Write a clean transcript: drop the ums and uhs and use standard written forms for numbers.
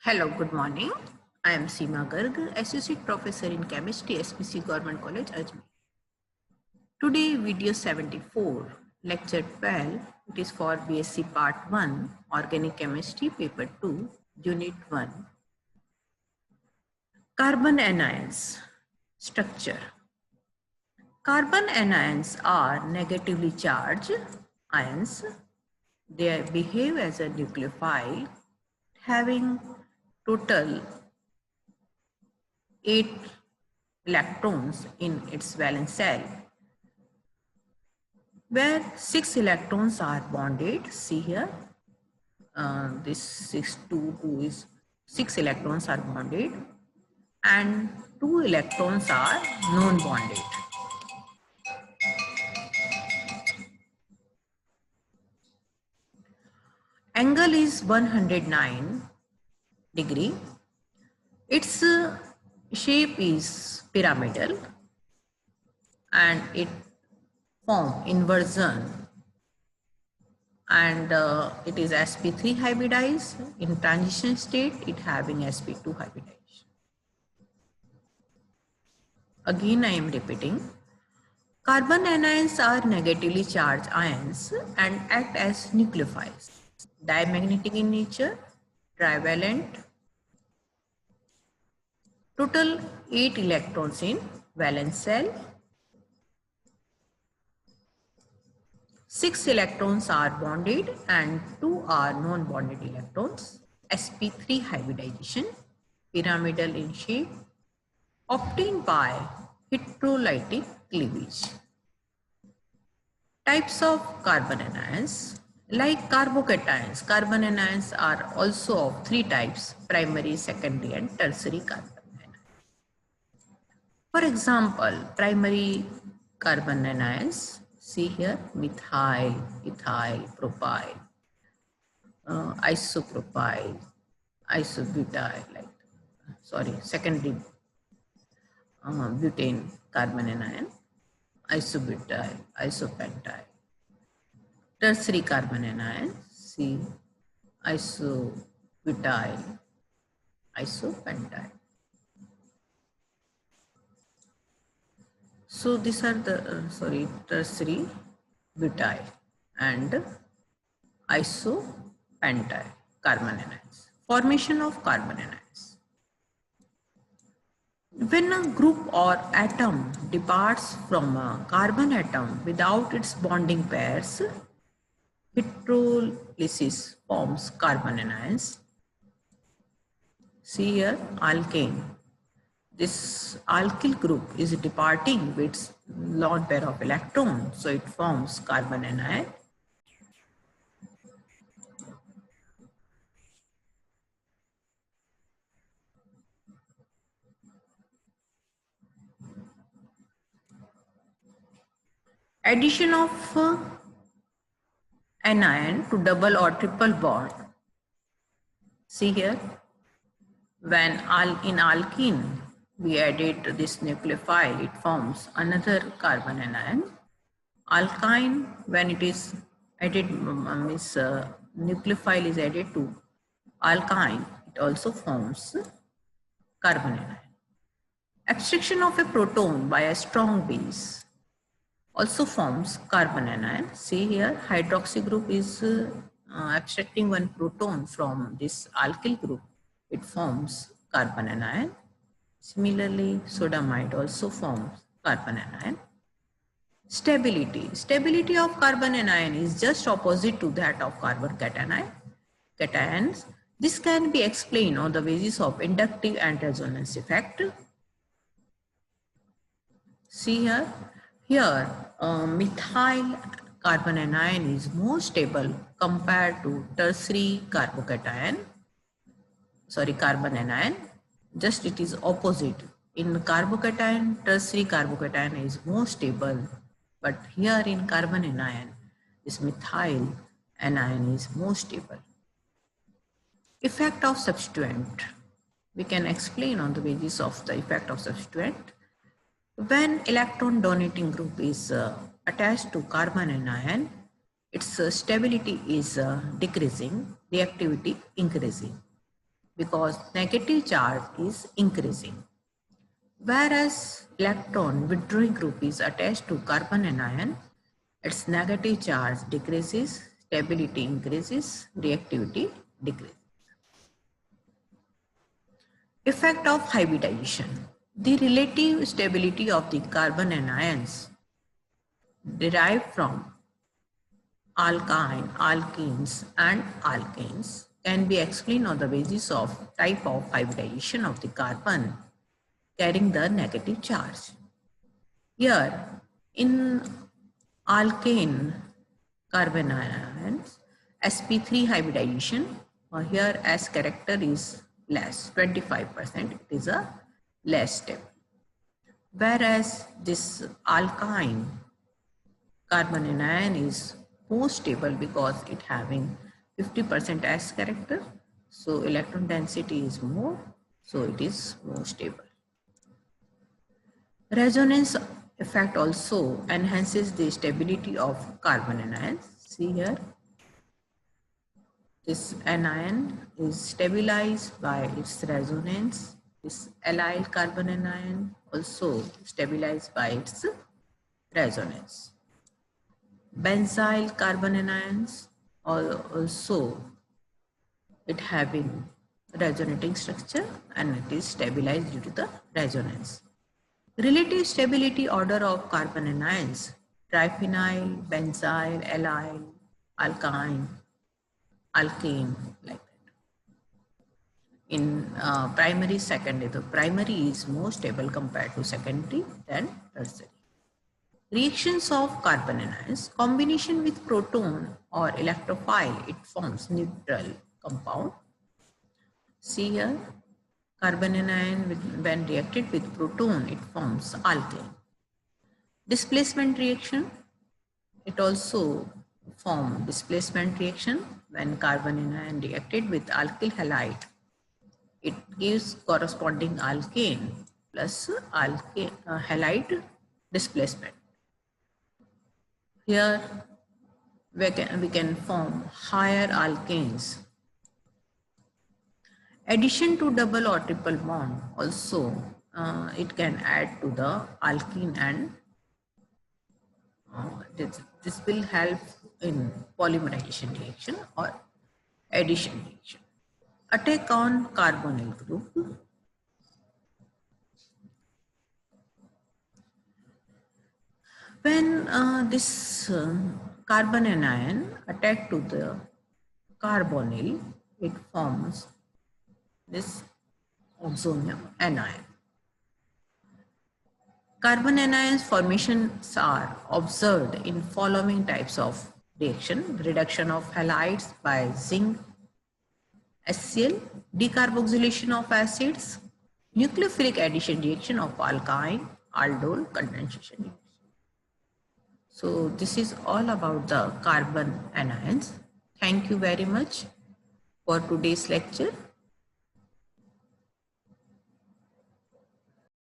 Hello, good morning. I am Seema Garg, Associate Professor in Chemistry, SPC Government College, Ajmer. Today, video 74, lecture 12. It is for BSc Part 1, Organic Chemistry, Paper 2, Unit 1. Carbon anions, structure. Carbon anions are negatively charged ions. They behave as a nucleophile having total 8 electrons in its valence shell, where 6 electrons are bonded. See here, this 6 2 is 6 electrons are bonded and 2 electrons are non-bonded. Angle is 109 degree. Its shape is pyramidal and it form inversion, and it is sp3 hybridized. In transition state, it having sp2 hybridized. Again, I am repeating. Carbon anions are negatively charged ions and act as nucleophiles. Diamagnetic in nature, trivalent. Total 8 electrons in valence shell. 6 electrons are bonded and 2 are non-bonded electrons. sp3 hybridization, pyramidal in shape, obtained by heterolytic cleavage. Types of carbon anions. Like carbocations, carbon anions are also of 3 types: primary, secondary and tertiary carbon anions. For example, primary carbon anions, see here, methyl, ethyl, propyl, isopropyl, isobutyl, secondary butane carbon anion, isobutyl, isopentyl. Tertiary carbon anion, C, isobutyl, isopentyl. So these are the tertiary butyl and isopentyl carbon anions. Formation of carbon anions. When a group or atom departs from a carbon atom without its bonding pairs, hydrolysis forms carbon anions. See here, alkane. This alkyl group is departing with its lone pair of electrons, so it forms carbon anion. Addition of anion to double or triple bond. See here, when in alkene we added this nucleophile, it forms another carbon anion. Alkyne, when it is added, nucleophile is added to alkyne, it also forms carbon anion. Abstraction of a proton by a strong base also forms carbon anion. See here, hydroxy group is abstracting one proton from this alkyl group. It forms carbon anion. Similarly, sodamide also forms carbon anion. Stability. Stability of carbon anion is just opposite to that of carbon cations. This can be explained on the basis of inductive and resonance effect. See here, methyl carbon anion is more stable compared to tertiary carbon anion. Just it is opposite. In carbocation, tertiary carbocation is more stable, but here in carbon anion, this methyl anion is more stable. Effect of substituent. We can explain on the basis of the effect of substituent. When electron donating group is attached to carbon anion, its stability is decreasing, reactivity increasing. because negative charge is increasing. Whereas electron withdrawing group is attached to carbon anion, its negative charge decreases, stability increases, reactivity decreases. Effect of hybridization. The relative stability of the carbon anions derived from alkyne, alkenes and alkanes can be explained on the basis of type of hybridization of the carbon carrying the negative charge. Here, in alkane carbon ions, sp3 hybridization, here S character is less, 25%, it is a less step. Whereas this alkyne carbon anion is more stable because it having 50% S character, so electron density is more, so it is more stable. Resonance effect also enhances the stability of carbon anions. See here, this anion is stabilized by its resonance. This allyl carbon anion also stabilized by its resonance. Benzyl carbon anions also it having resonating structure and it is stabilized due to the resonance. Relative stability order of carbon anions, triphenyl, benzyl, allyl, alkyne, alkane, like that. In primary, secondary, the primary is more stable compared to secondary than tertiary. Reactions of carbon anions, combination with proton or electrophile, it forms neutral compound. See here, carbon anion when reacted with proton, it forms alkane. Displacement reaction, it also forms displacement reaction when carbon anion reacted with alkyl halide. It gives corresponding alkane plus alkane halide displacement. Here we can form higher alkanes. Addition to double or triple bond also it can add to the alkene and this will help in polymerization reaction or addition reaction. Attack on carbonyl group. When this carbon anion attack to the carbonyl, it forms this oxonium anion. Carbon anions formations are observed in following types of reaction: reduction of halides by zinc, HCl, decarboxylation of acids, nucleophilic addition reaction of alkyne, aldol, condensation reaction. So this is all about the carbon anions. Thank you very much for today's lecture.